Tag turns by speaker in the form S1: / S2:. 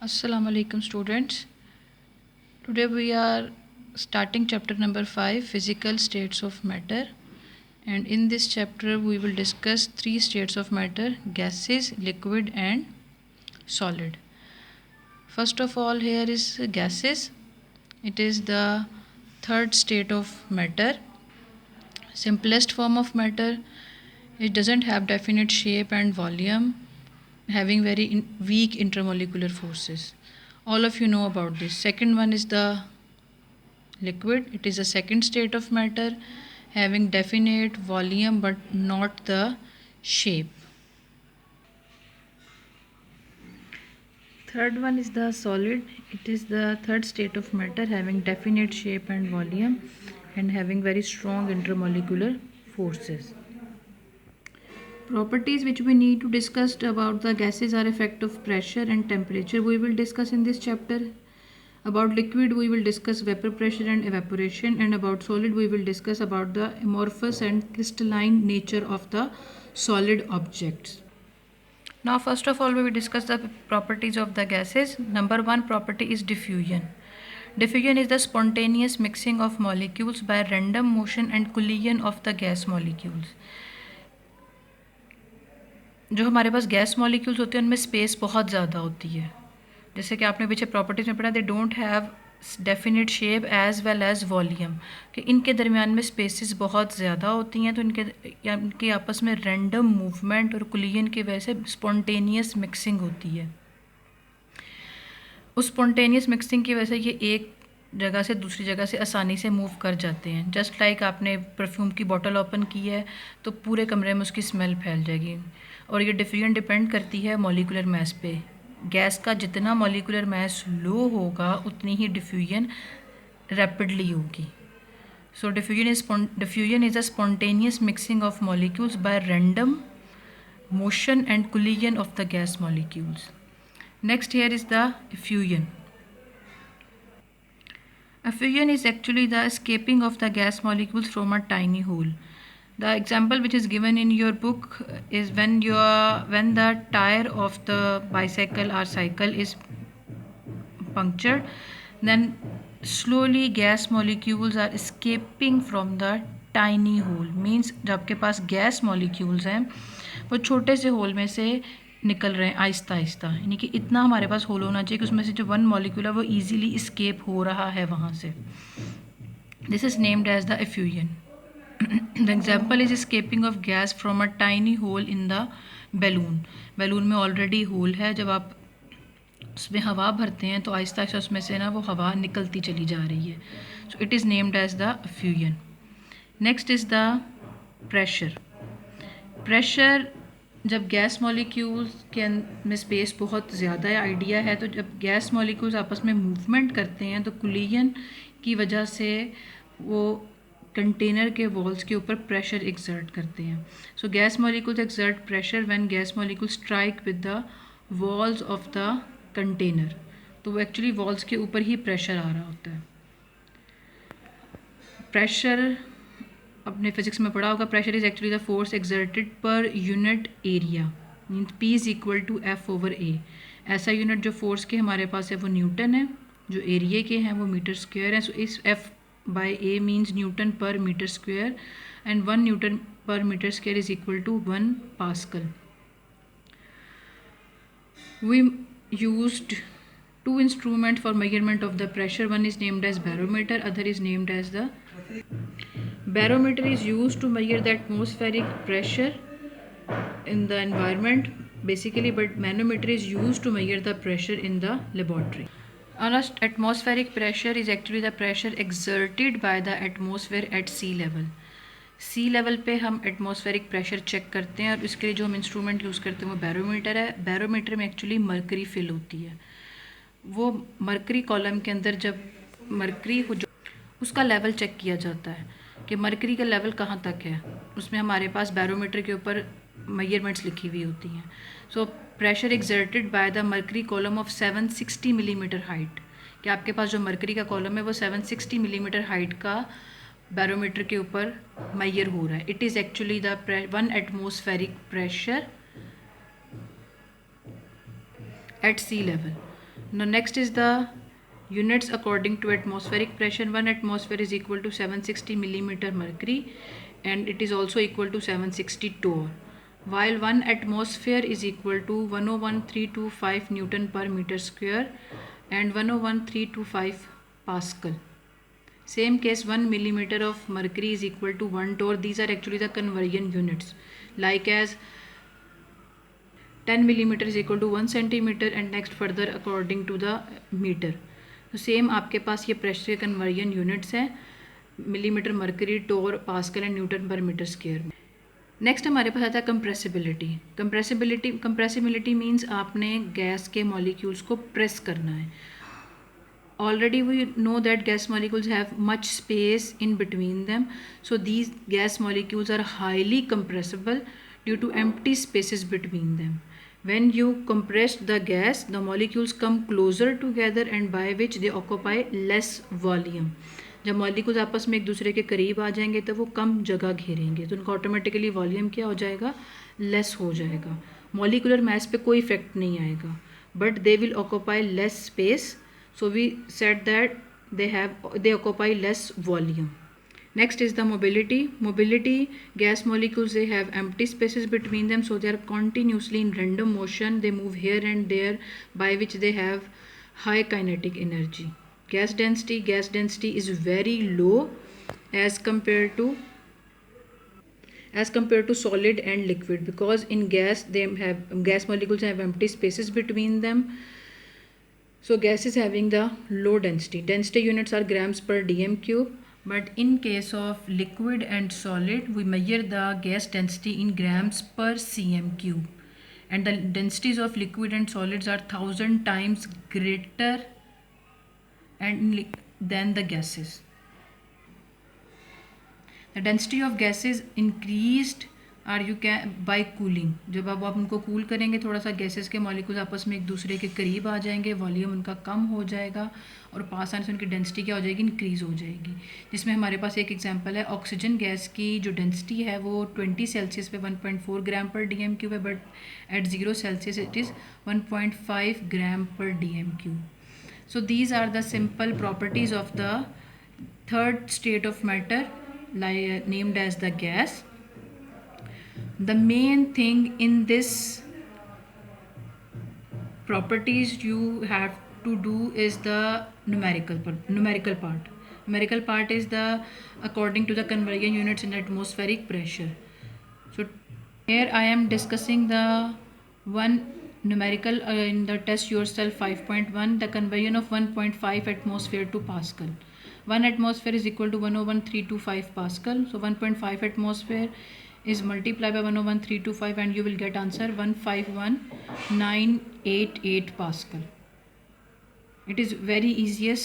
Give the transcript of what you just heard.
S1: Assalamu alaikum students. Today we are starting chapter number 5, physical states of matter, and in this chapter we will discuss three states of matter: gases, liquid and solid. First of all, here is gases. It is the third state of matter, simplest form of matter. It doesn't have definite shape and volume, having very weak intermolecular forces. All of you know about this. Second one is the liquid. It is a second state of matter, having definite volume but not the shape. Third one is the solid. It is the third state of matter, having definite shape and volume and having very strong intermolecular forces. Properties which we need to discuss about the gases are effect of pressure and temperature. We will discuss in this chapter. About liquid we will discuss vapor pressure and evaporation, and about solid we will discuss about the amorphous and crystalline nature of the solid objects. Now first of all we will discuss the properties of the gases. Number one property is diffusion. Diffusion is the spontaneous mixing of molecules by random motion and collision of the gas molecules. जो हमारे पास gas molecules होते हैं उनमें space बहुत ज़्यादा होती है, जैसे कि आपने पीछे प्रॉपर्टीज़ में पढ़ा, they don't have definite shape as well as volume, कि इनके दरमियान में स्पेसेस बहुत ज़्यादा होती हैं, तो इनके आपस में रैंडम मूवमेंट और कोलिजन की वजह से स्पॉन्टेनियस मिक्सिंग होती है। उस स्पॉन्टेनियस मिक्सिंग की वजह से ये एक जगह से दूसरी जगह से आसानी से मूव कर जाते हैं। जस्ट लाइक आपने परफ्यूम की बोतल ओपन की है तो पूरे कमरे में उसकी स्मेल फैल जाएगी। और ये डिफ्यूजन डिपेंड करती है मॉलिक्यूलर मास पे। गैस का जितना मॉलिक्यूलर मास लो होगा उतनी ही डिफ्यूजन रैपिडली होगी। So diffusion is a spontaneous mixing of molecules by random motion and collision of the gas molecules. Next here is the effusion. Effusion is actually the escaping of the gas molecules from a tiny hole. The example which is given in your book is when the tire of the bicycle or cycle is punctured, then slowly gas molecules are escaping from the tiny hole. Means जब आपके पास gas molecules हैं वो छोटे से whole में से निकल रहे हैं आहिस्ता आहिस्ता, यानी कि इतना हमारे पास होल होना चाहिए कि उसमें से जो वन मॉलिक्यूल है वो ईजीली इस्केप हो रहा है वहाँ से। This is named as the effusion. The example is escaping of gas from a tiny hole in the balloon. Balloon में ऑलरेडी होल है, जब आप उसमें हवा भरते हैं तो आहिस्ता आहिस्ता उसमें से ना वो हवा निकलती चली जा रही है। So it is named as the effusion. Next is the pressure. Pressure जब गैस मॉलिक्यूल्स के में स्पेस बहुत ज़्यादा आइडिया है, तो जब गैस मॉलिक्यूल्स आपस में मूवमेंट करते हैं तो कोलिजन की वजह से वो कंटेनर के वॉल्स के ऊपर प्रेशर एक्सर्ट करते हैं। सो gas molecules exert pressure when gas molecules strike with the walls of the container, तो वो एक्चुअली वॉल्स के ऊपर ही प्रेशर आ रहा होता है। प्रेशर अपने फिजिक्स में पढ़ा होगा, pressure is actually the force exerted per unit area, means P is equal to F/A। ऐसा यूनिट जो फोर्स के हमारे पास है वो न्यूटन है, जो एरिया के हैं वो मीटर स्क्वायर है। सो इस F/A means newton per metre square, and 1 newton per metre square is equal to 1 pascal. We used two instruments for measurement of the pressure. One is named as barometer, other is named as the barometer is used to measure the atmospheric pressure in the environment basically, but manometer is used to measure the pressure in the laboratory. Atmospheric pressure is actually the pressure exerted by the atmosphere at sea level. Sea level पे हम atmospheric pressure check करते हैं, और इसके लिए जो हम instrument use करते हैं वो बैरोमीटर है। बैरोमीटर में एक्चुअली मरकरी फिल होती है। वो मरकरी कॉलम के अंदर जब मरकरी हो जो उसका लेवल चेक किया जाता है कि मरकरी का लेवल कहाँ तक है, उसमें हमारे पास बैरोमीटर के ऊपर मेजरमेंट्स लिखी हुई होती हैं। So pressure exerted by the mercury column of 760 millimetre height, कि आपके पास जो मरकरी का कॉलम है वो 760 मिलीमीटर हाइट का बैरोमीटर के ऊपर मेजर हो रहा है। It is actually the 1 atmospheric pressure at sea level. Now next is the units according to atmospheric pressure. 1 atmosphere is equal to 760 millimeter mercury, and it is also equal to 760 torr, while 1 atmosphere is equal to 101,325 Newton per meter square and 101,325 Pascal. Same case, 1 millimeter of mercury is equal to 1 torr. These are actually the conversion units, like as 10 millimeter is equal to 1 centimeter, and next further according to the meter. तो same आपके पास ये pressure के conversion units हैं, millimetre mercury, torr, pascal and newton per metre square में. Next हमारे पास आता है कंप्रेसिबिलिटी. कंप्रेसिबिलिटी मीन्स आपने गैस के मॉलिक्यूल्स को प्रेस करना है. Already we know that gas molecules have much space in between them, so these gas molecules are highly compressible due to empty spaces between them. When you compress the gas, the molecules come closer together and by which they occupy less volume. जब molecules आपस में एक दूसरे के करीब आ जाएंगे तो वो कम जगह घेरेंगे, तो उनका ऑटोमेटिकली वॉल्यूम क्या हो जाएगा, लेस हो जाएगा. मॉलिकुलर मास पे कोई इफेक्ट नहीं आएगा, but they will occupy less space. So we said that they occupy less volume. Next is the mobility. Gas molecules, they have empty spaces between them, so they are continuously in random motion. They move here and there, by which they have high kinetic energy. Gas density is very low as compared to solid and liquid, because in gas molecules have empty spaces between them. So gas is having the low density. Density units are grams per dm cube. But in case of liquid and solid, we measure the gas density in grams per cm cube. And the densities of liquid and solids are 1000 times greater than the gases. The density of gases increased by cooling. जब आप उनको cool करेंगे, थोड़ा सा gases के molecules आपस में एक दूसरे के करीब आ जाएंगे, वॉल्यूम उनका कम हो जाएगा और पास आने से उनकी डेंसिटी क्या हो जाएगी, इंक्रीज़ हो जाएगी. जिसमें हमारे पास एक एग्जांपल है, ऑक्सीजन गैस की जो डेंसिटी है वो 20 सेल्सियस पे 1.4 gram per D M cube है, but at 0 Celsius it is 1.5 gram per D M cube. So these are the simple properties of the third state of matter named as the gas. The main thing in this properties you have to do is the numerical part. Numerical part is the according to the conversion units in atmospheric pressure. So here I am discussing the one numerical in the test yourself 5.1, the conversion of 1.5 atmosphere to Pascal. 1 atmosphere is equal to 101,325 Pascal. So 1.5 atmosphere is multiplied by 101,325 and you will get answer 151,988 Pascal. It is very easiest